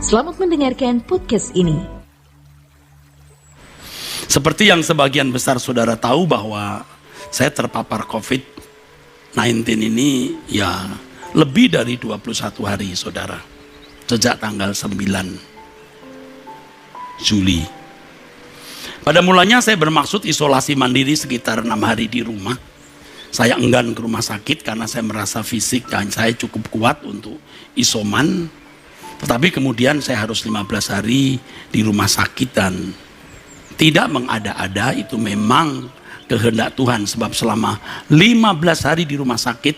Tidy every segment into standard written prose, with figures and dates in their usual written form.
Selamat mendengarkan podcast ini. Seperti yang sebagian besar saudara tahu bahwa saya terpapar COVID-19 ini ya lebih dari 21 hari saudara. Sejak tanggal 9 Juli. Pada mulanya saya bermaksud isolasi mandiri sekitar 6 hari di rumah. Saya enggan ke rumah sakit karena saya merasa fisik dan saya cukup kuat untuk isoman. Tetapi kemudian saya harus 15 hari di rumah sakit dan tidak mengada-ada, itu memang kehendak Tuhan. Sebab selama 15 hari di rumah sakit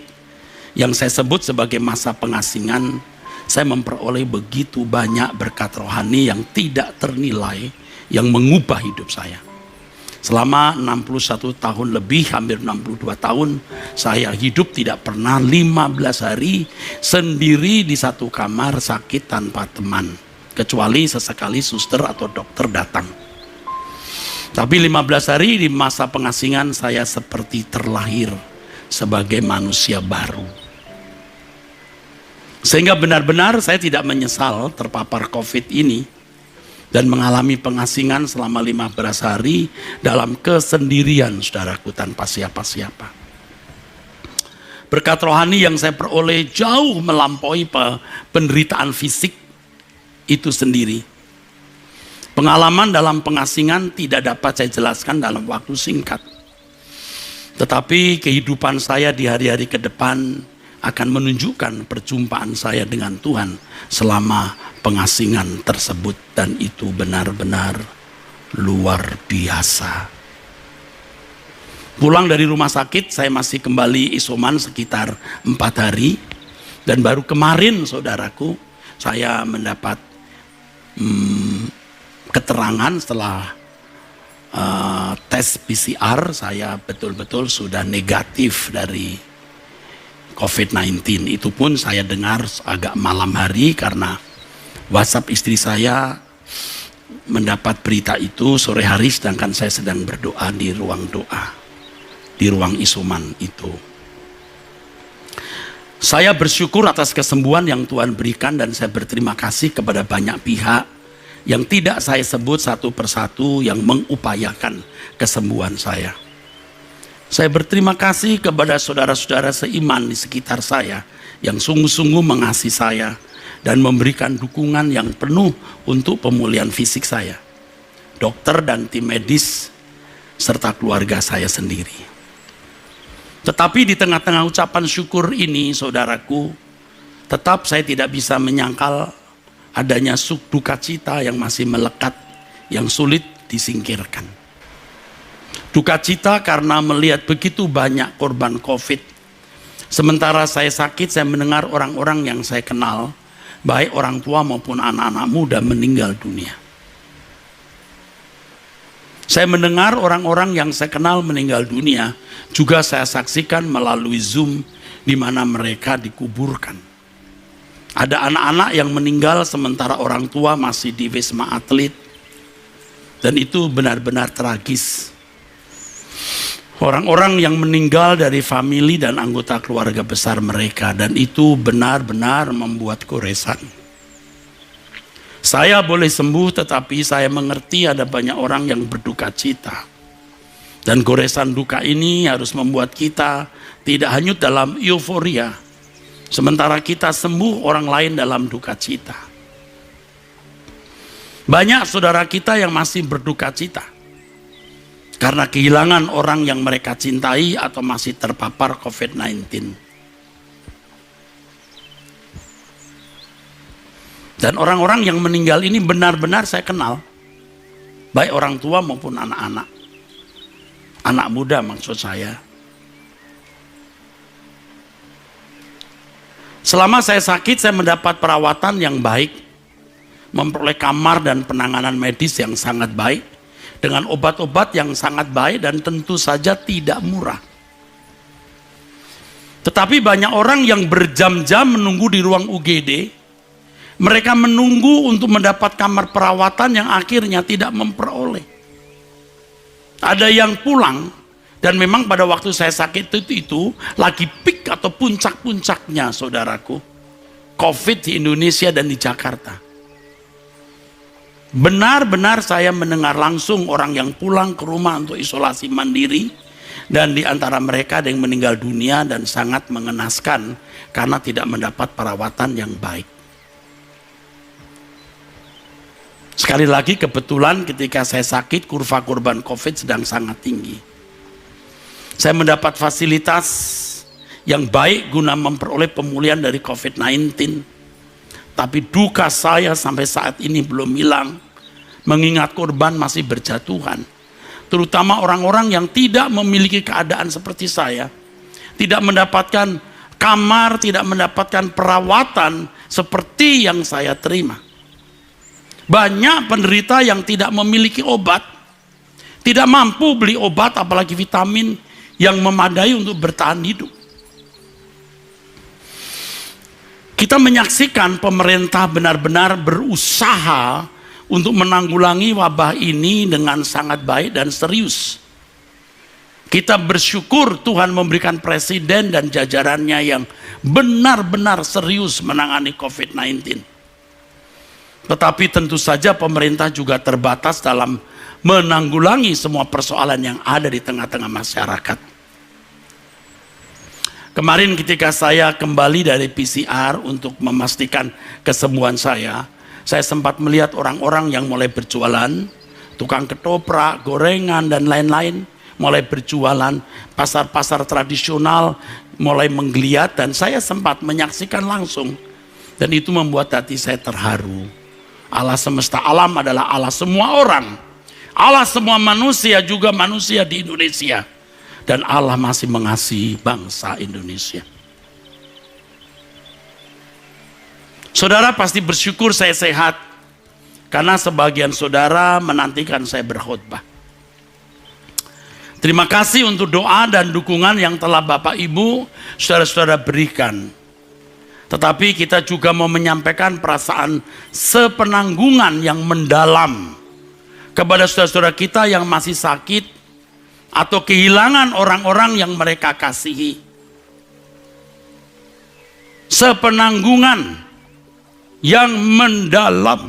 yang saya sebut sebagai masa pengasingan, saya memperoleh begitu banyak berkat rohani yang tidak ternilai yang mengubah hidup saya. Selama 61 tahun lebih, hampir 62 tahun, saya hidup tidak pernah 15 hari sendiri di satu kamar sakit tanpa teman. Kecuali sesekali suster atau dokter datang. Tapi 15 hari di masa pengasingan saya seperti terlahir sebagai manusia baru. Sehingga benar-benar saya tidak menyesal terpapar COVID ini. Dan mengalami pengasingan selama 15 hari dalam kesendirian saudaraku tanpa siapa-siapa. Berkat rohani yang saya peroleh jauh melampaui penderitaan fisik itu sendiri. Pengalaman dalam pengasingan tidak dapat saya jelaskan dalam waktu singkat. Tetapi kehidupan saya di hari-hari ke depan akan menunjukkan perjumpaan saya dengan Tuhan selama pengasingan tersebut, dan itu benar-benar luar biasa. Pulang dari rumah sakit saya masih kembali isoman sekitar 4 hari, dan baru kemarin saudaraku saya mendapat keterangan setelah tes PCR saya betul-betul sudah negatif dari COVID-19. Itu pun saya dengar agak malam hari karena WhatsApp istri saya mendapat berita itu sore hari sedangkan saya sedang berdoa di ruang doa, di ruang isoman itu. Saya bersyukur atas kesembuhan yang Tuhan berikan dan saya berterima kasih kepada banyak pihak yang tidak saya sebut satu persatu yang mengupayakan kesembuhan saya. Saya berterima kasih kepada saudara-saudara seiman di sekitar saya yang sungguh-sungguh mengasihi saya dan memberikan dukungan yang penuh untuk pemulihan fisik saya. Dokter dan tim medis serta keluarga saya sendiri. Tetapi di tengah-tengah ucapan syukur ini saudaraku, tetap saya tidak bisa menyangkal adanya duka cita yang masih melekat, yang sulit disingkirkan. Duka cita karena melihat begitu banyak korban COVID. Sementara saya sakit, saya mendengar orang-orang yang saya kenal, baik orang tua maupun anak-anak muda, meninggal dunia. Saya mendengar orang-orang yang saya kenal meninggal dunia, juga saya saksikan melalui Zoom di mana mereka dikuburkan. Ada anak-anak yang meninggal sementara orang tua masih di Wisma Atlet. Dan itu benar-benar tragis. Orang-orang yang meninggal dari famili dan anggota keluarga besar mereka, dan itu benar-benar membuat goresan. Saya boleh sembuh tetapi saya mengerti ada banyak orang yang berduka cita. Dan goresan duka ini harus membuat kita tidak hanyut dalam euforia, sementara kita sembuh orang lain dalam duka cita. Banyak saudara kita yang masih berduka cita karena kehilangan orang yang mereka cintai atau masih terpapar COVID-19. Dan orang-orang yang meninggal ini benar-benar saya kenal. Baik orang tua maupun anak-anak. Anak muda maksud saya. Selama saya sakit, saya mendapat perawatan yang baik. Memperoleh kamar dan penanganan medis yang sangat baik. Dengan obat-obat yang sangat baik dan tentu saja tidak murah. Tetapi banyak orang yang berjam-jam menunggu di ruang UGD. Mereka menunggu untuk mendapat kamar perawatan yang akhirnya tidak memperoleh. Ada yang pulang, dan memang pada waktu saya sakit itu lagi peak atau puncak-puncaknya saudaraku. COVID di Indonesia dan di Jakarta. Benar-benar saya mendengar langsung orang yang pulang ke rumah untuk isolasi mandiri, dan di antara mereka ada yang meninggal dunia dan sangat mengenaskan karena tidak mendapat perawatan yang baik. Sekali lagi, kebetulan ketika saya sakit, kurva korban COVID sedang sangat tinggi. Saya mendapat fasilitas yang baik guna memperoleh pemulihan dari COVID-19. Tapi duka saya sampai saat ini belum hilang, mengingat korban masih berjatuhan. Terutama orang-orang yang tidak memiliki keadaan seperti saya, tidak mendapatkan kamar, tidak mendapatkan perawatan seperti yang saya terima. Banyak penderita yang tidak memiliki obat, tidak mampu beli obat apalagi vitamin yang memadai untuk bertahan hidup. Kita menyaksikan pemerintah benar-benar berusaha untuk menanggulangi wabah ini dengan sangat baik dan serius. Kita bersyukur Tuhan memberikan presiden dan jajarannya yang benar-benar serius menangani COVID-19. Tetapi tentu saja pemerintah juga terbatas dalam menanggulangi semua persoalan yang ada di tengah-tengah masyarakat. Kemarin ketika saya kembali dari PCR untuk memastikan kesembuhan saya sempat melihat orang-orang yang mulai berjualan, tukang ketoprak, gorengan, dan lain-lain, mulai berjualan, pasar-pasar tradisional mulai menggeliat, dan saya sempat menyaksikan langsung. Dan itu membuat hati saya terharu. Allah semesta alam adalah Allah semua orang. Allah semua manusia, juga manusia di Indonesia. Dan Allah masih mengasihi bangsa Indonesia. Saudara pasti bersyukur saya sehat, karena sebagian saudara menantikan saya berkhotbah. Terima kasih untuk doa dan dukungan yang telah Bapak Ibu, saudara-saudara berikan. Tetapi kita juga mau menyampaikan perasaan sepenanggungan yang mendalam kepada saudara-saudara kita yang masih sakit, atau kehilangan orang-orang yang mereka kasihi. Sepenanggungan yang mendalam.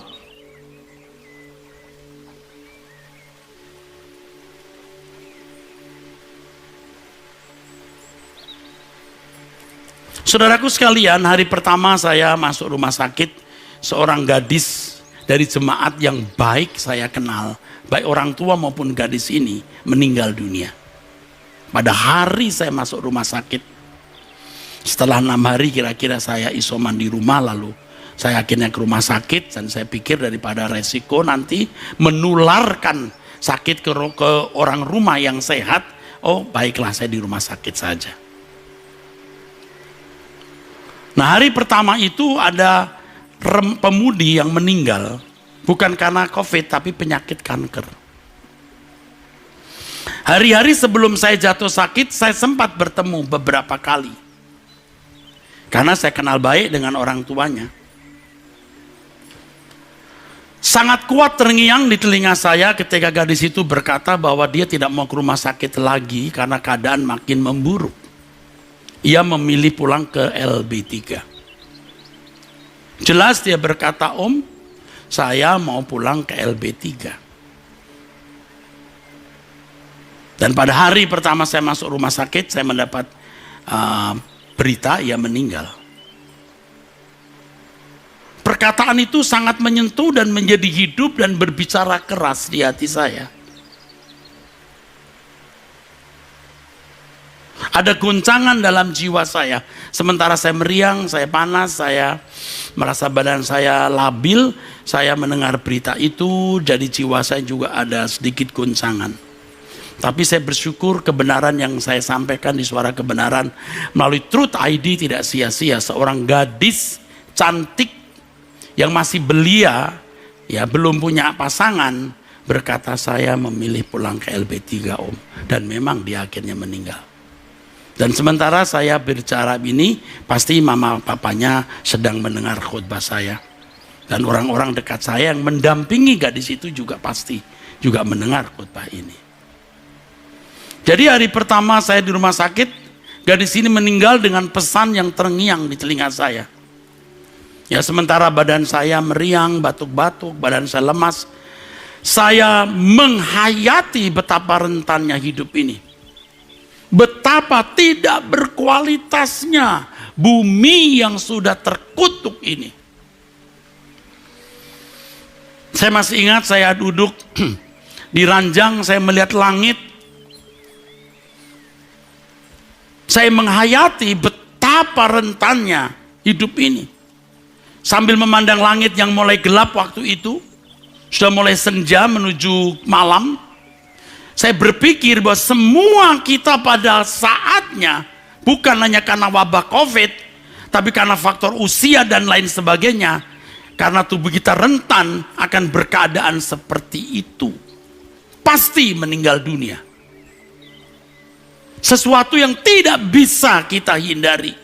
Saudaraku sekalian, hari pertama saya masuk rumah sakit, seorang gadis dari jemaat yang baik saya kenal, baik orang tua maupun gadis ini, meninggal dunia. Pada hari saya masuk rumah sakit, setelah 6 hari kira-kira saya isoman di rumah, lalu saya akhirnya ke rumah sakit, dan saya pikir daripada resiko nanti menularkan sakit ke orang rumah yang sehat, oh baiklah saya di rumah sakit saja. Nah, hari pertama itu ada pemudi yang meninggal, bukan karena COVID tapi penyakit kanker. Hari-hari sebelum saya jatuh sakit, saya sempat bertemu beberapa kali. Karena saya kenal baik dengan orang tuanya. Sangat kuat terngiang di telinga saya ketika gadis itu berkata bahwa dia tidak mau ke rumah sakit lagi karena keadaan makin memburuk. Ia memilih pulang ke LB3. Jelas dia berkata, "Om, saya mau pulang ke LB3. Dan pada hari pertama saya masuk rumah sakit, saya mendapat berita ia meninggal. Perkataan itu sangat menyentuh dan menjadi hidup dan berbicara keras di hati saya. Ada goncangan dalam jiwa saya. Sementara saya meriang, saya panas, saya merasa badan saya labil, saya mendengar berita itu, jadi jiwa saya juga ada sedikit goncangan. Tapi saya bersyukur kebenaran yang saya sampaikan di Suara Kebenaran melalui Truth ID tidak sia-sia. Seorang gadis cantik yang masih belia, ya belum punya pasangan, berkata saya memilih pulang ke LB3 Om. Dan memang dia akhirnya meninggal. Dan sementara saya bicara ini, pasti mama papanya sedang mendengar khutbah saya. Dan orang-orang dekat saya yang mendampingi gadis itu juga pasti juga mendengar khutbah ini. Jadi hari pertama saya di rumah sakit, gadis ini meninggal dengan pesan yang terngiang di telinga saya. Ya, sementara badan saya meriang, batuk-batuk, badan saya lemas, saya menghayati betapa rentannya hidup ini. Betapa tidak berkualitasnya bumi yang sudah terkutuk ini. Saya masih ingat saya duduk di ranjang, saya melihat langit. Saya menghayati betapa rentannya hidup ini. Sambil memandang langit yang mulai gelap waktu itu, sudah mulai senja menuju malam, saya berpikir bahwa semua kita pada saatnya, bukan hanya karena wabah COVID, tapi karena faktor usia dan lain sebagainya, karena tubuh kita rentan akan berkeadaan seperti itu. Pasti meninggal dunia. Sesuatu yang tidak bisa kita hindari.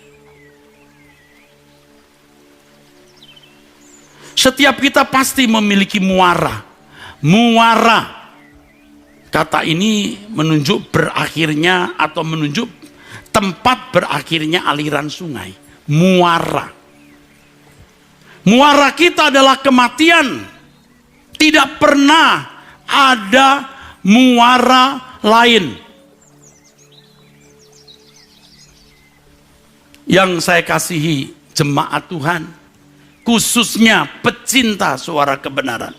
Setiap kita pasti memiliki muara. Muara. Kata ini menunjuk berakhirnya atau menunjuk tempat berakhirnya aliran sungai. Muara. Muara kita adalah kematian. Tidak pernah ada muara lain. Yang saya kasihi jemaat Tuhan, khususnya pecinta suara kebenaran.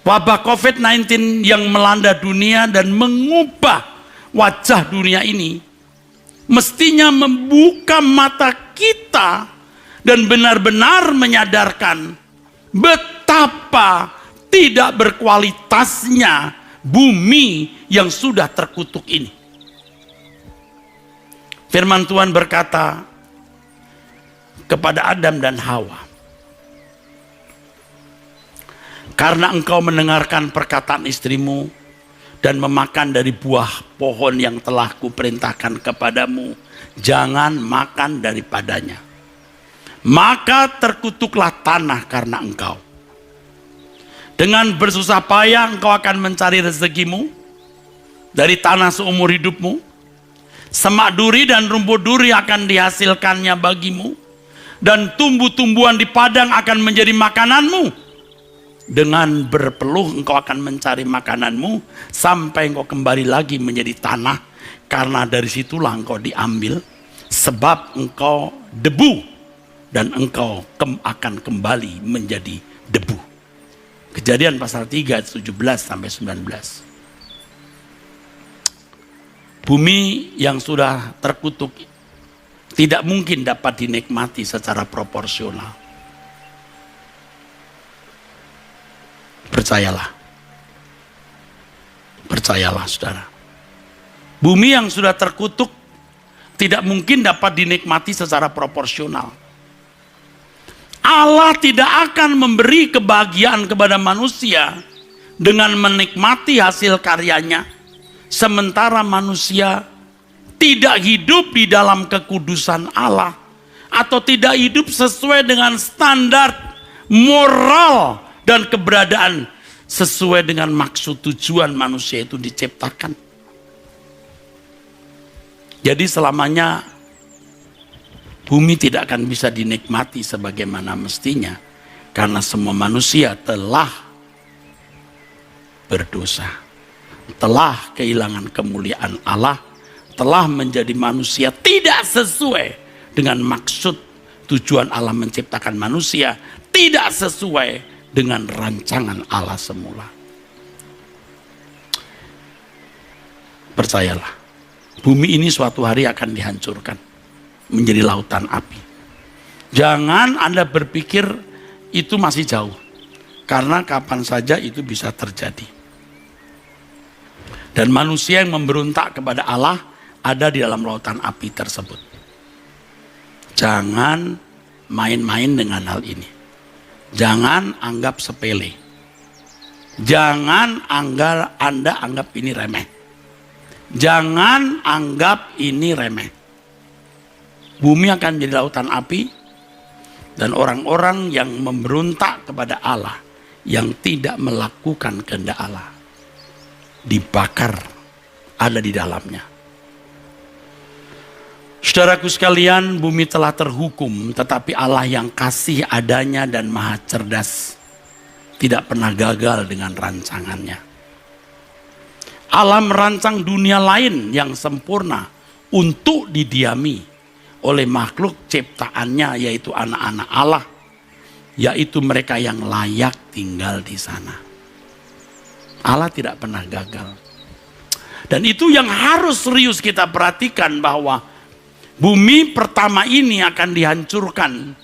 Wabah COVID-19 yang melanda dunia dan mengubah wajah dunia ini, mestinya membuka mata kita dan benar-benar menyadarkan betapa tidak berkualitasnya bumi yang sudah terkutuk ini. Firman Tuhan berkata kepada Adam dan Hawa, karena engkau mendengarkan perkataan istrimu dan memakan dari buah pohon yang telah kuperintahkan kepadamu, jangan makan daripadanya. Maka terkutuklah tanah karena engkau. Dengan bersusah payah engkau akan mencari rezekimu dari tanah seumur hidupmu. Semak duri dan rumput duri akan dihasilkannya bagimu, dan tumbuh-tumbuhan di padang akan menjadi makananmu. Dengan berpeluh engkau akan mencari makananmu sampai engkau kembali lagi menjadi tanah, karena dari situlah engkau diambil, sebab engkau debu dan engkau akan kembali menjadi debu. Kejadian pasal 3 17 sampai 19. Bumi yang sudah terkutuk tidak mungkin dapat dinikmati secara proporsional. Percayalah. Percayalah saudara. Bumi yang sudah terkutuk tidak mungkin dapat dinikmati secara proporsional. Allah tidak akan memberi kebahagiaan kepada manusia dengan menikmati hasil karyanya, sementara manusia tidak hidup di dalam kekudusan Allah, atau tidak hidup sesuai dengan standar moral dan keberadaan sesuai dengan maksud tujuan manusia itu diciptakan. Jadi selamanya bumi tidak akan bisa dinikmati sebagaimana mestinya, karena semua manusia telah berdosa, telah kehilangan kemuliaan Allah, telah menjadi manusia tidak sesuai dengan maksud tujuan Allah menciptakan manusia, tidak sesuai dengan rancangan Allah semula. Percayalah, bumi ini suatu hari akan dihancurkan menjadi lautan api. Jangan Anda berpikir itu masih jauh, karena kapan saja itu bisa terjadi. Dan manusia yang memberontak kepada Allah ada di dalam lautan api tersebut. Jangan main-main dengan hal ini. Jangan anggap sepele. Jangan Anda anggap ini remeh. Jangan anggap ini remeh. Bumi akan menjadi lautan api, dan orang-orang yang memberontak kepada Allah, yang tidak melakukan kehendak Allah, dibakar ada di dalamnya. Saudaraku sekalian, bumi telah terhukum, tetapi Allah yang kasih adanya dan maha cerdas tidak pernah gagal dengan rancangannya. Allah merancang dunia lain yang sempurna untuk didiami oleh makhluk ciptaannya, yaitu anak-anak Allah, yaitu mereka yang layak tinggal di sana. Allah tidak pernah gagal. Dan itu yang harus serius kita perhatikan, bahwa bumi pertama ini akan dihancurkan.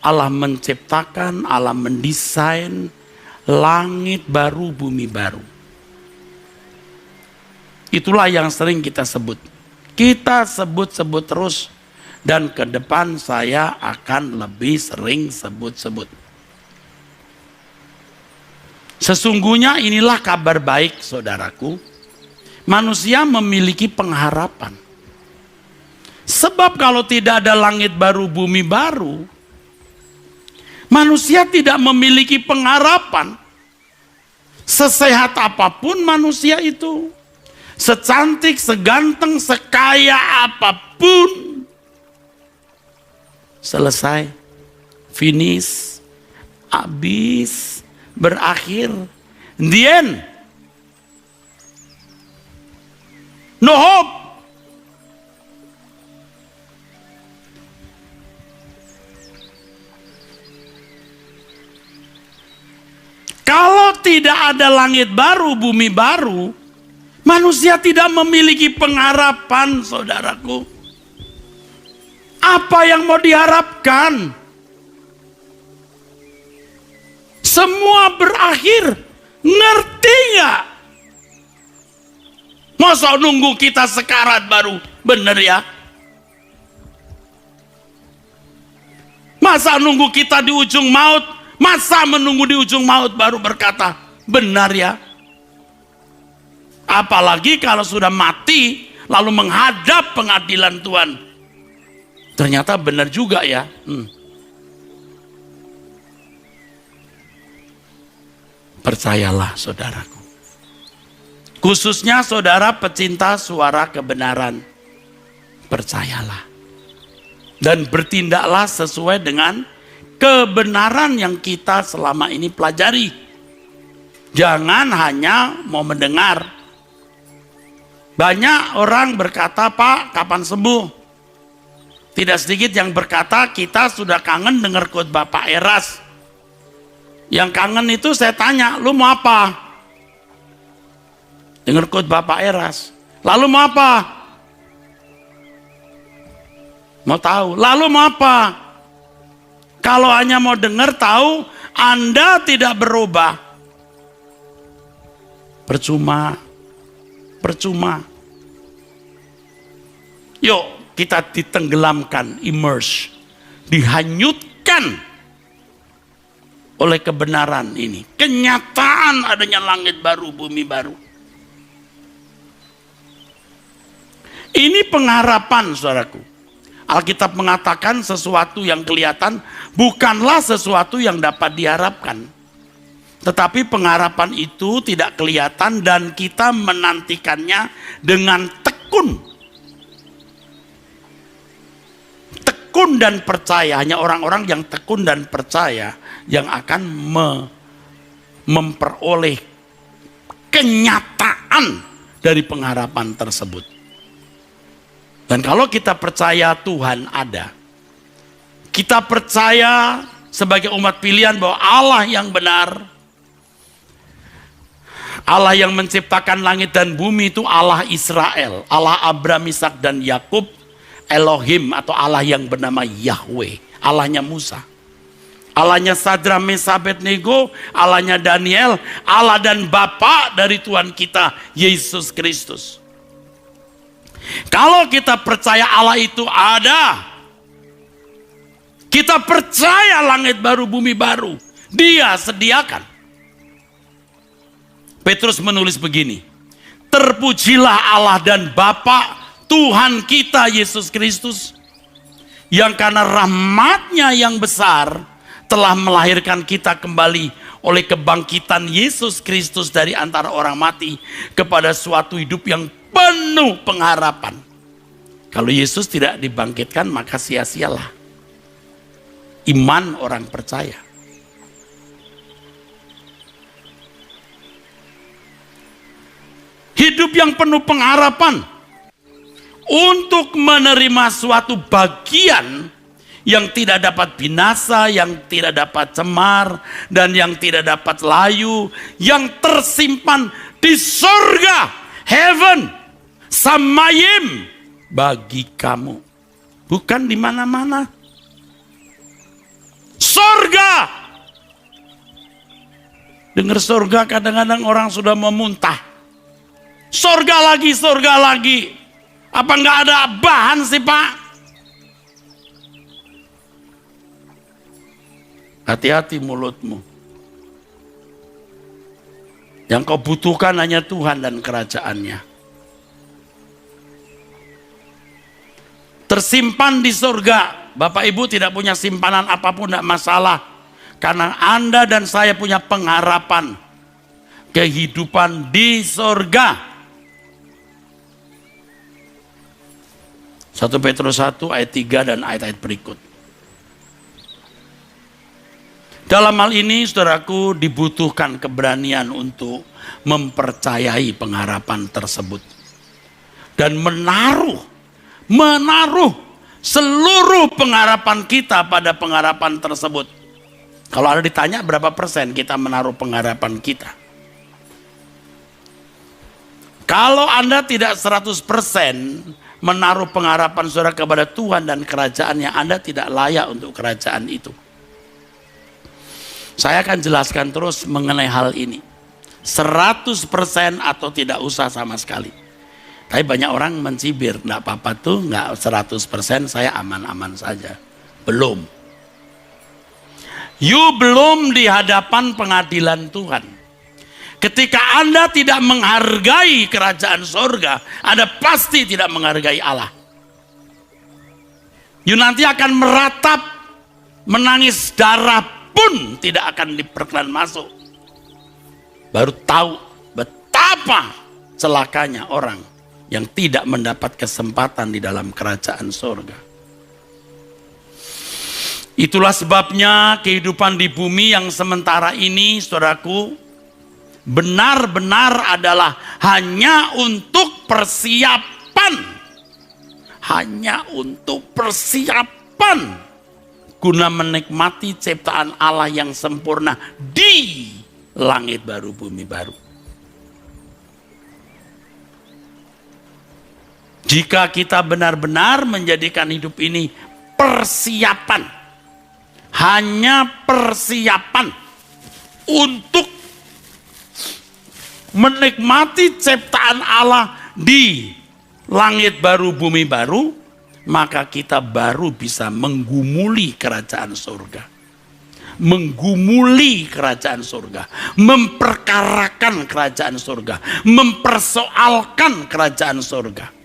Allah menciptakan, Allah mendesain langit baru, bumi baru. Itulah yang sering kita sebut. Kita sebut-sebut terus. Dan ke depan saya akan lebih sering sebut-sebut. Sesungguhnya inilah kabar baik, saudaraku. Manusia memiliki pengharapan. Sebab kalau tidak ada langit baru, bumi baru, manusia tidak memiliki pengharapan. Sesehat apapun manusia itu, secantik, seganteng, sekaya apapun, selesai, finish, habis, berakhir, the end. No hope. Kalau tidak ada langit baru, bumi baru, manusia tidak memiliki pengharapan, saudaraku. Apa yang mau diharapkan? Semua berakhir. Ngerti nggak? Masa nunggu kita sekarat baru bener ya? Masa nunggu kita di ujung maut? Masa menunggu di ujung maut baru berkata benar ya? Apalagi kalau sudah mati lalu menghadap pengadilan Tuhan. Ternyata benar juga ya. Percayalah saudaraku. Khususnya saudara pecinta suara kebenaran. Percayalah. Dan bertindaklah sesuai dengan kebenaran yang kita selama ini pelajari. Jangan hanya mau mendengar. Banyak orang berkata, Pak, kapan sembuh? Tidak sedikit yang berkata, kita sudah kangen dengar khotbah Pak Eras. Yang kangen itu saya tanya, lu mau apa? Dengar khotbah Pak Eras. Lalu mau apa? Mau tahu. Lalu mau apa? Kalau hanya mau dengar tahu, Anda tidak berubah. Percuma. Percuma. Yuk kita ditenggelamkan, immerse. Dihanyutkan oleh kebenaran ini. Kenyataan adanya langit baru, bumi baru. Ini pengharapan, saudaraku. Alkitab mengatakan sesuatu yang kelihatan bukanlah sesuatu yang dapat diharapkan. Tetapi pengharapan itu tidak kelihatan dan kita menantikannya dengan tekun. Tekun dan percaya, hanya orang-orang yang tekun dan percaya yang akan memperoleh kenyataan dari pengharapan tersebut. Dan kalau kita percaya Tuhan ada, kita percaya sebagai umat pilihan bahwa Allah yang benar, Allah yang menciptakan langit dan bumi itu Allah Israel, Allah Abraham, Ishak dan Yakub, Elohim atau Allah yang bernama Yahweh, Allahnya Musa, Allahnya Sadrak, Mesak, Abednego, Allahnya Daniel, Allah dan Bapa dari Tuhan kita Yesus Kristus. Kalau kita percaya Allah itu ada, kita percaya langit baru, bumi baru, Dia sediakan. Petrus menulis begini, terpujilah Allah dan Bapa Tuhan kita Yesus Kristus, yang karena rahmat-Nya yang besar telah melahirkan kita kembali oleh kebangkitan Yesus Kristus dari antara orang mati kepada suatu hidup yang penuh pengharapan. Kalau Yesus tidak dibangkitkan maka sia-sialah iman orang percaya. Hidup yang penuh pengharapan untuk menerima suatu bagian yang tidak dapat binasa, yang tidak dapat cemar, dan yang tidak dapat layu, yang tersimpan di surga, heaven, samayim, bagi kamu. Bukan di mana-mana. Surga. Dengar surga kadang-kadang orang sudah memuntah. Surga lagi, surga lagi. Apa nggak ada bahan sih Pak? Hati-hati mulutmu. Yang kau butuhkan hanya Tuhan dan kerajaannya. Tersimpan di surga. Bapak Ibu tidak punya simpanan apapun tidak masalah. Karena Anda dan saya punya pengharapan. Kehidupan di surga. 1 Petrus 1 ayat 3 dan ayat-ayat berikut. Dalam hal ini saudaraku dibutuhkan keberanian untuk mempercayai pengharapan tersebut. Dan menaruh seluruh pengharapan kita pada pengharapan tersebut. Kalau ada ditanya berapa persen kita menaruh pengharapan kita. Kalau Anda tidak 100% menaruh pengharapan saudara kepada Tuhan dan kerajaannya, Anda tidak layak untuk kerajaan itu. Saya akan jelaskan terus mengenai hal ini. 100% atau tidak usah sama sekali. Tapi banyak orang mencibir, enggak apa-apa tuh, enggak 100% saya aman-aman saja. Belum. You belum di hadapan pengadilan Tuhan. Ketika Anda tidak menghargai kerajaan surga, Anda pasti tidak menghargai Allah. You nanti akan meratap, menangis darah pun tidak akan diperkenan masuk. Baru tahu betapa celakanya orang yang tidak mendapat kesempatan di dalam kerajaan surga. Itulah sebabnya kehidupan di bumi yang sementara ini, saudaraku, benar-benar adalah hanya untuk persiapan. Hanya untuk persiapan. Guna menikmati ciptaan Allah yang sempurna di langit baru, bumi baru. Jika kita benar-benar menjadikan hidup ini persiapan. Hanya persiapan untuk menikmati ciptaan Allah di langit baru, bumi baru, maka kita baru bisa menggumuli kerajaan surga. Menggumuli kerajaan surga, memperkarakan kerajaan surga, mempersoalkan kerajaan surga.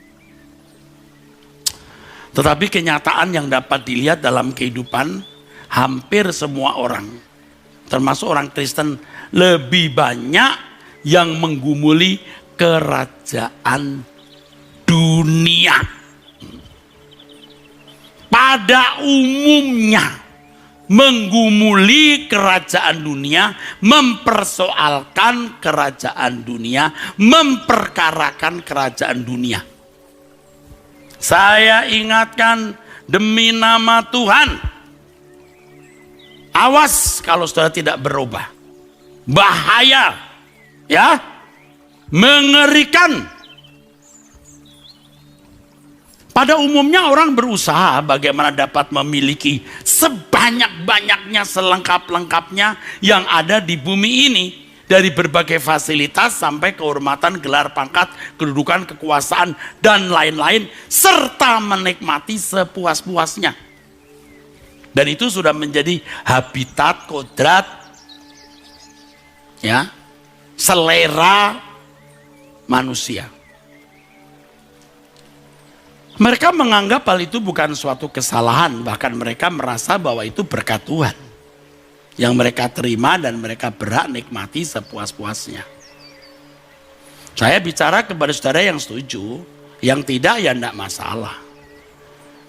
Tetapi kenyataan yang dapat dilihat dalam kehidupan hampir semua orang, termasuk orang Kristen, lebih banyak yang menggumuli kerajaan dunia. Pada umumnya menggumuli kerajaan dunia, mempersoalkan kerajaan dunia, memperkarakan kerajaan dunia. Saya ingatkan demi nama Tuhan, awas kalau saudara tidak berubah. Bahaya, ya, mengerikan. Pada umumnya orang berusaha bagaimana dapat memiliki sebanyak-banyaknya, selengkap-lengkapnya yang ada di bumi ini. Dari berbagai fasilitas sampai kehormatan, gelar pangkat, kedudukan, kekuasaan, dan lain-lain. Serta menikmati sepuas-puasnya. Dan itu sudah menjadi habitat, kodrat, ya, selera manusia. Mereka menganggap hal itu bukan suatu kesalahan, bahkan mereka merasa bahwa itu berkat Tuhan yang mereka terima dan mereka berhak nikmati sepuas-puasnya. Saya bicara kepada saudara yang setuju, yang tidak ya tidak masalah.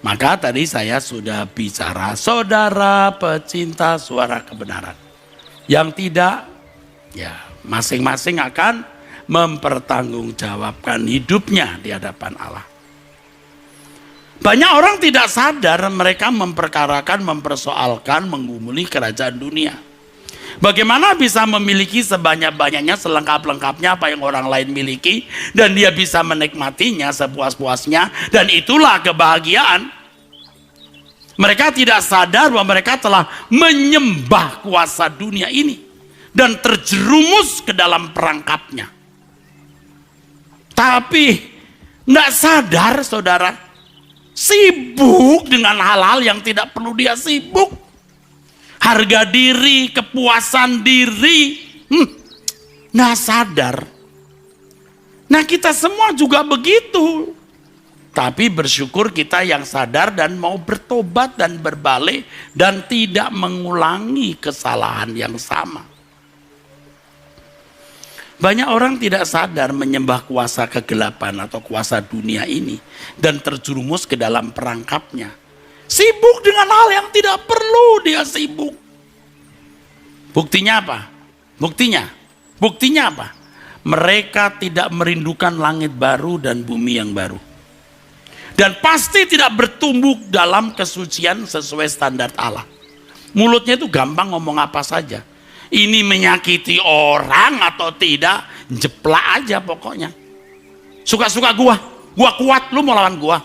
Maka tadi saya sudah bicara, saudara pecinta suara kebenaran. Yang tidak, ya masing-masing akan mempertanggungjawabkan hidupnya di hadapan Allah. Banyak orang tidak sadar mereka memperkarakan, mempersoalkan, menggumuli kerajaan dunia. Bagaimana bisa memiliki sebanyak-banyaknya, selengkap-lengkapnya apa yang orang lain miliki, dan dia bisa menikmatinya sepuas-puasnya, dan itulah kebahagiaan. Mereka tidak sadar bahwa mereka telah menyembah kuasa dunia ini dan terjerumus ke dalam perangkapnya. Tapi tidak sadar saudara, sibuk dengan hal-hal yang tidak perlu dia sibuk. Harga diri, kepuasan diri, nggak sadar. Nah kita semua juga begitu. Tapi bersyukur kita yang sadar dan mau bertobat dan berbalik dan tidak mengulangi kesalahan yang sama. Banyak orang tidak sadar menyembah kuasa kegelapan atau kuasa dunia ini dan terjerumus ke dalam perangkapnya. Sibuk dengan hal yang tidak perlu dia sibuk. Buktinya apa? Buktinya apa? Mereka tidak merindukan langit baru dan bumi yang baru. Dan pasti tidak bertumbuh dalam kesucian sesuai standar Allah. Mulutnya itu gampang ngomong apa saja. Ini menyakiti orang atau tidak, jeplak aja pokoknya. Suka-suka gua kuat, lu mau lawan gua.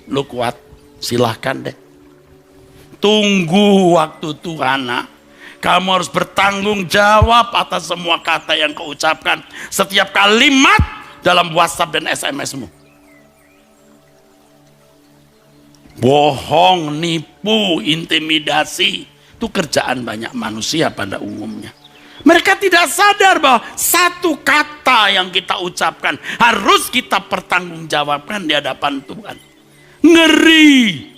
Lu kuat. Silahkan deh. Tunggu waktu Tuhan. Kamu harus bertanggung jawab atas semua kata yang kau ucapkan. Setiap kalimat dalam WhatsApp dan SMS-mu. Bohong, nipu, intimidasi. Itu kerjaan banyak manusia pada umumnya. Mereka tidak sadar bahwa satu kata yang kita ucapkan harus kita pertanggungjawabkan di hadapan Tuhan. Ngeri.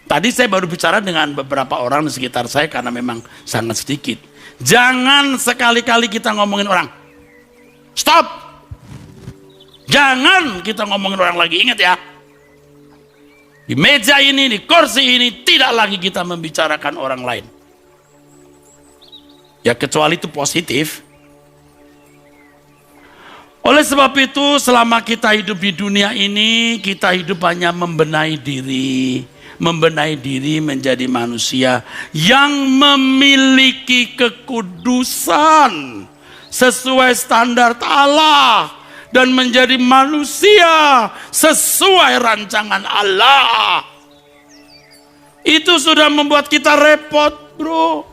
Tadi saya baru bicara dengan beberapa orang di sekitar saya karena memang sangat sedikit. Jangan sekali-kali kita ngomongin orang. Stop. Jangan kita ngomongin orang lagi. Ingat ya. Di meja ini, di kursi ini tidak lagi kita membicarakan orang lain. Ya kecuali itu positif. Oleh sebab itu selama kita hidup di dunia ini, kita hidup hanya membenahi diri menjadi manusia yang memiliki kekudusan sesuai standar Allah dan menjadi manusia sesuai rancangan Allah. Itu sudah membuat kita repot, bro.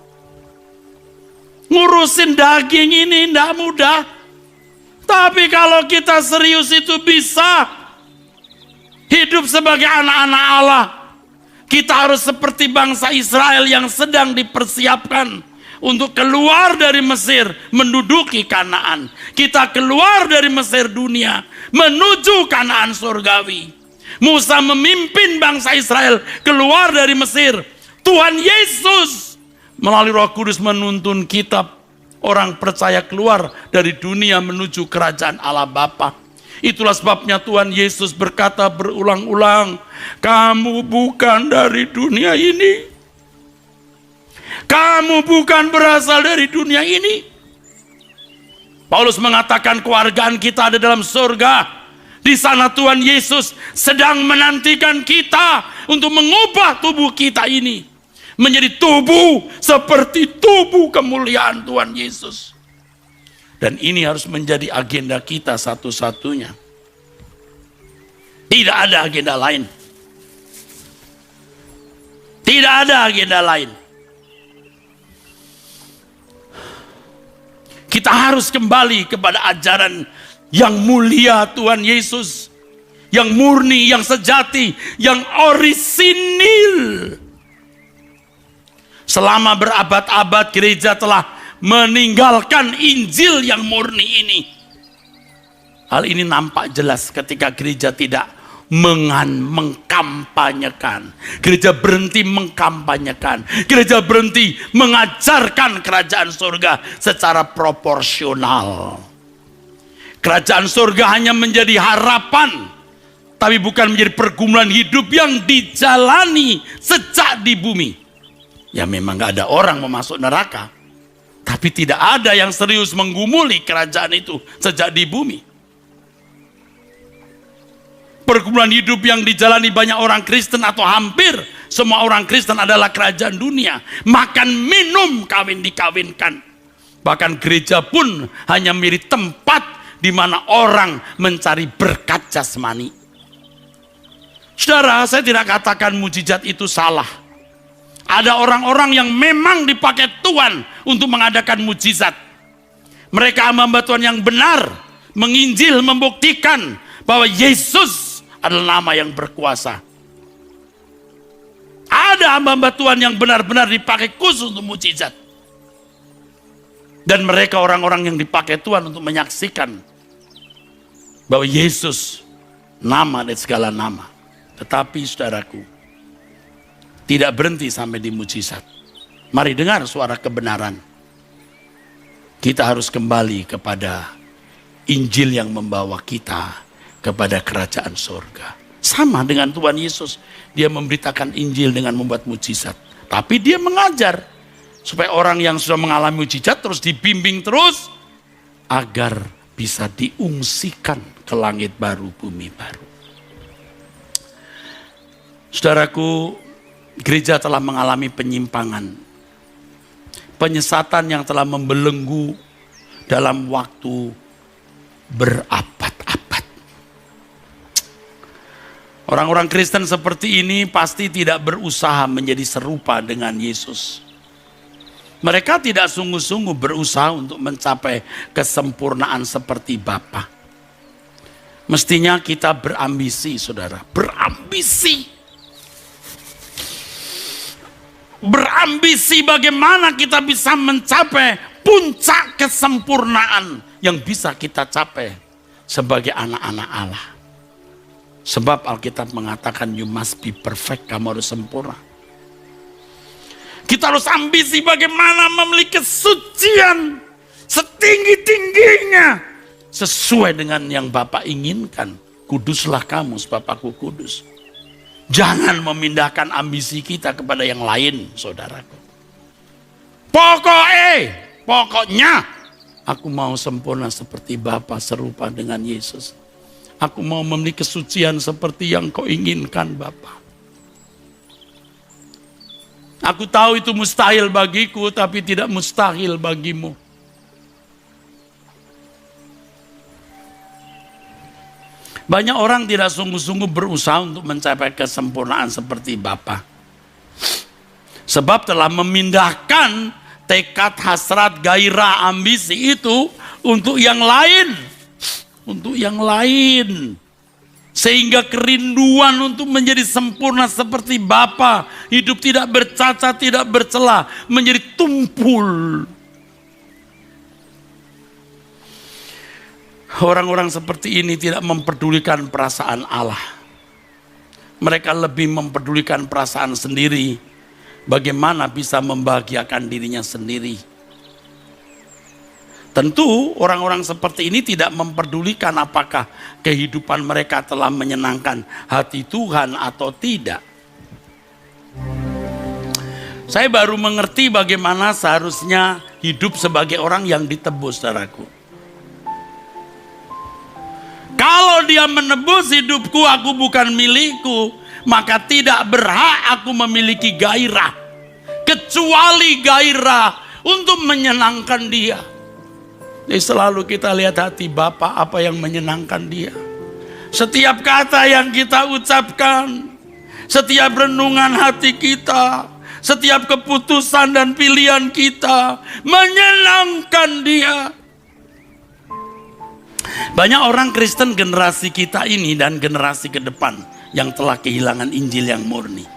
Ngurusin daging ini tidak mudah. Tapi kalau kita serius itu bisa hidup sebagai anak-anak Allah. Kita harus seperti bangsa Israel yang sedang dipersiapkan untuk keluar dari Mesir menduduki Kanaan. Kita keluar dari Mesir dunia menuju Kanaan surgawi. Musa memimpin bangsa Israel keluar dari Mesir. Tuhan Yesus melalui Roh Kudus menuntun kita orang percaya keluar dari dunia menuju kerajaan Allah Bapa. Itulah sebabnya Tuhan Yesus berkata berulang-ulang, kamu bukan dari dunia ini. Kamu bukan berasal dari dunia ini. Paulus mengatakan kewargaan kita ada dalam surga. Di sana Tuhan Yesus sedang menantikan kita untuk mengubah tubuh kita ini menjadi tubuh seperti tubuh kemuliaan Tuhan Yesus. Dan ini harus menjadi agenda kita satu-satunya. Tidak ada agenda lain. Tidak ada agenda lain. Kita harus kembali kepada ajaran yang mulia Tuhan Yesus. Yang murni, yang sejati, yang orisinil. Selama berabad-abad gereja telah meninggalkan Injil yang murni ini. Hal ini nampak jelas ketika gereja tidak mengkampanyekan. Gereja berhenti mengkampanyekan. Gereja berhenti mengajarkan kerajaan surga secara proporsional. Kerajaan surga hanya menjadi harapan, tapi bukan menjadi pergumulan hidup yang dijalani sejak di bumi. Ya memang gak ada orang mau masuk neraka, tapi tidak ada yang serius menggumuli kerajaan itu sejak di bumi. Pergumulan hidup yang dijalani banyak orang Kristen atau hampir semua orang Kristen adalah kerajaan dunia. Makan, minum, kawin dikawinkan. Bahkan gereja pun hanya menjadi tempat di mana orang mencari berkat jasmani. Saudara, saya tidak katakan mujizat itu salah. Ada orang-orang yang memang dipakai Tuhan untuk mengadakan mujizat. Mereka hamba Tuhan yang benar, menginjil, membuktikan bahwa Yesus adalah nama yang berkuasa. Ada hamba Tuhan yang benar-benar dipakai khusus untuk mujizat. Dan mereka orang-orang yang dipakai Tuhan untuk menyaksikan bahwa Yesus nama dan segala nama. Tetapi saudaraku, tidak berhenti sampai di mujizat. Mari dengar suara kebenaran. Kita harus kembali kepada Injil yang membawa kita kepada kerajaan surga. Sama dengan Tuhan Yesus, dia memberitakan Injil dengan membuat mujizat. Tapi dia mengajar supaya orang yang sudah mengalami mujizat terus dibimbing terus agar bisa diungsikan ke langit baru, bumi baru. Saudaraku, gereja telah mengalami penyimpangan, penyesatan yang telah membelenggu dalam waktu berabad-abad. Orang-orang Kristen seperti ini pasti tidak berusaha menjadi serupa dengan Yesus. Mereka tidak sungguh-sungguh berusaha untuk mencapai kesempurnaan seperti Bapa. Mestinya kita berambisi, saudara. Berambisi. Berambisi bagaimana kita bisa mencapai puncak kesempurnaan yang bisa kita capai sebagai anak-anak Allah. Sebab Alkitab mengatakan you must be perfect, kamu harus sempurna. Kita harus ambisi bagaimana memiliki kesucian setinggi-tingginya sesuai dengan yang Bapa inginkan. Kuduslah kamu sebab aku kudus. Jangan memindahkan ambisi kita kepada yang lain, saudaraku. Pokoknya aku mau sempurna seperti Bapa, serupa dengan Yesus. Aku mau memiliki kesucian seperti yang kau inginkan, Bapa. Aku tahu itu mustahil bagiku, tapi tidak mustahil bagimu. Banyak orang tidak sungguh-sungguh berusaha untuk mencapai kesempurnaan seperti Bapa. Sebab telah memindahkan tekad, hasrat, gairah, ambisi itu untuk yang lain. Untuk yang lain. Sehingga kerinduan untuk menjadi sempurna seperti Bapa, hidup tidak bercacat, tidak bercela, menjadi tumpul. Orang-orang seperti ini tidak mempedulikan perasaan Allah. Mereka lebih mempedulikan perasaan sendiri. Bagaimana bisa membahagiakan dirinya sendiri. Tentu orang-orang seperti ini tidak mempedulikan apakah kehidupan mereka telah menyenangkan hati Tuhan atau tidak. Saya baru mengerti bagaimana seharusnya hidup sebagai orang yang ditebus, saudaraku. Kalau dia menebus hidupku, aku bukan milikku, maka tidak berhak aku memiliki gairah. Kecuali gairah untuk menyenangkan dia. Jadi selalu kita lihat hati Bapa apa yang menyenangkan dia. Setiap kata yang kita ucapkan, setiap renungan hati kita, setiap keputusan dan pilihan kita menyenangkan dia. Banyak orang Kristen generasi kita ini dan generasi ke depan yang telah kehilangan Injil yang murni.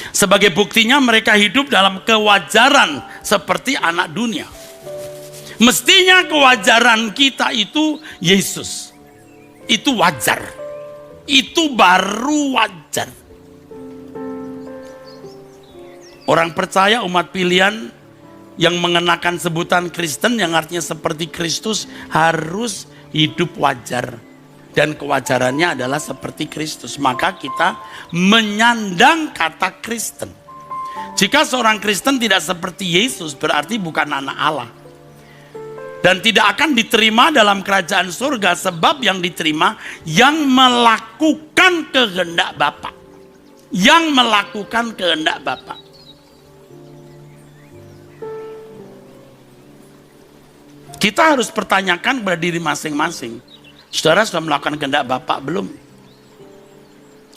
Sebagai buktinya mereka hidup dalam kewajaran seperti anak dunia. Mestinya kewajaran kita itu Yesus. Itu wajar. Itu baru wajar. Orang percaya umat pilihan yang mengenakan sebutan Kristen yang artinya seperti Kristus harus hidup wajar. dan kewajarannya adalah seperti Kristus. Maka kita menyandang kata Kristen. Jika seorang Kristen tidak seperti Yesus, berarti bukan anak Allah. Dan tidak akan diterima dalam kerajaan surga, sebab yang diterima yang melakukan kehendak Bapa. Yang melakukan kehendak Bapa. Kita harus pertanyakan kepada diri masing-masing. Saudara sudah melakukan kehendak Bapa belum?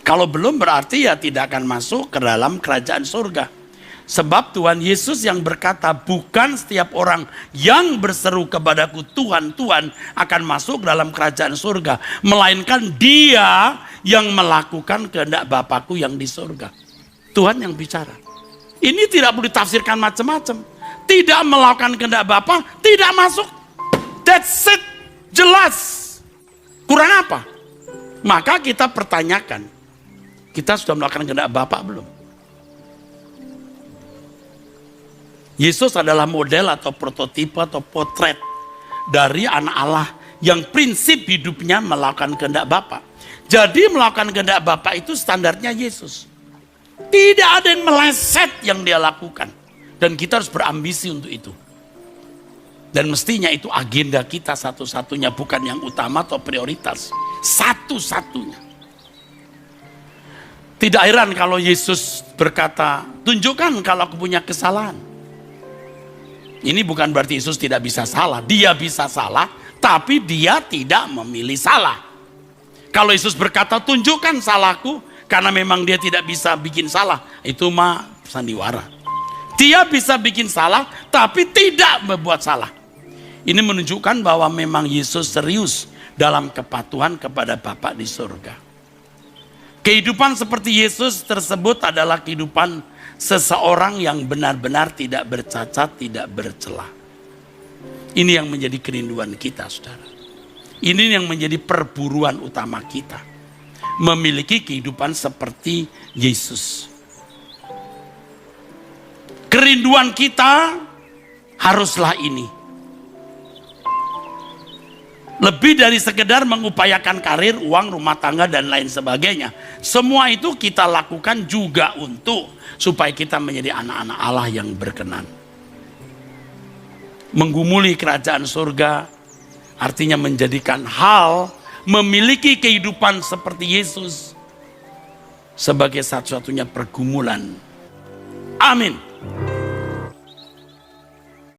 Kalau belum, berarti ya tidak akan masuk ke dalam kerajaan surga. Sebab Tuhan Yesus yang berkata, bukan setiap orang yang berseru kepadaku Tuhan, Tuhan akan masuk dalam kerajaan surga. Melainkan dia yang melakukan kehendak Bapakku yang di surga. Tuhan yang bicara. Ini tidak boleh ditafsirkan macam-macam. Tidak melakukan kehendak Bapa, tidak masuk. That's it. Jelas. Kurang apa? Maka kita pertanyakan. Kita sudah melakukan kehendak Bapa belum? Yesus adalah model atau prototipe atau potret dari anak Allah yang prinsip hidupnya melakukan kehendak Bapa. Jadi melakukan kehendak Bapa itu standarnya Yesus. Tidak ada yang meleset yang dia lakukan. Dan kita harus berambisi untuk itu. Dan mestinya itu agenda kita satu-satunya, bukan yang utama atau prioritas. Satu-satunya. Tidak heran kalau Yesus berkata, tunjukkan kalau aku punya kesalahan. Ini bukan berarti Yesus tidak bisa salah. Dia bisa salah, tapi dia tidak memilih salah. Kalau Yesus berkata, tunjukkan salahku, karena memang dia tidak bisa bikin salah. Itu mah sandiwara. Dia bisa bikin salah, tapi tidak membuat salah. Ini menunjukkan bahwa memang Yesus serius dalam kepatuhan kepada Bapa di surga. Kehidupan seperti Yesus tersebut adalah kehidupan seseorang yang benar-benar tidak bercacat, tidak bercela. Ini yang menjadi kerinduan kita, saudara. Ini yang menjadi perburuan utama kita. Memiliki kehidupan seperti Yesus. Kerinduan kita haruslah ini. Lebih dari sekedar mengupayakan karir, uang, rumah tangga, dan lain sebagainya. Semua itu kita lakukan juga untuk supaya kita menjadi anak-anak Allah yang berkenan. Menggumuli kerajaan surga artinya menjadikan hal memiliki kehidupan seperti Yesus sebagai satu-satunya pergumulan. Amin.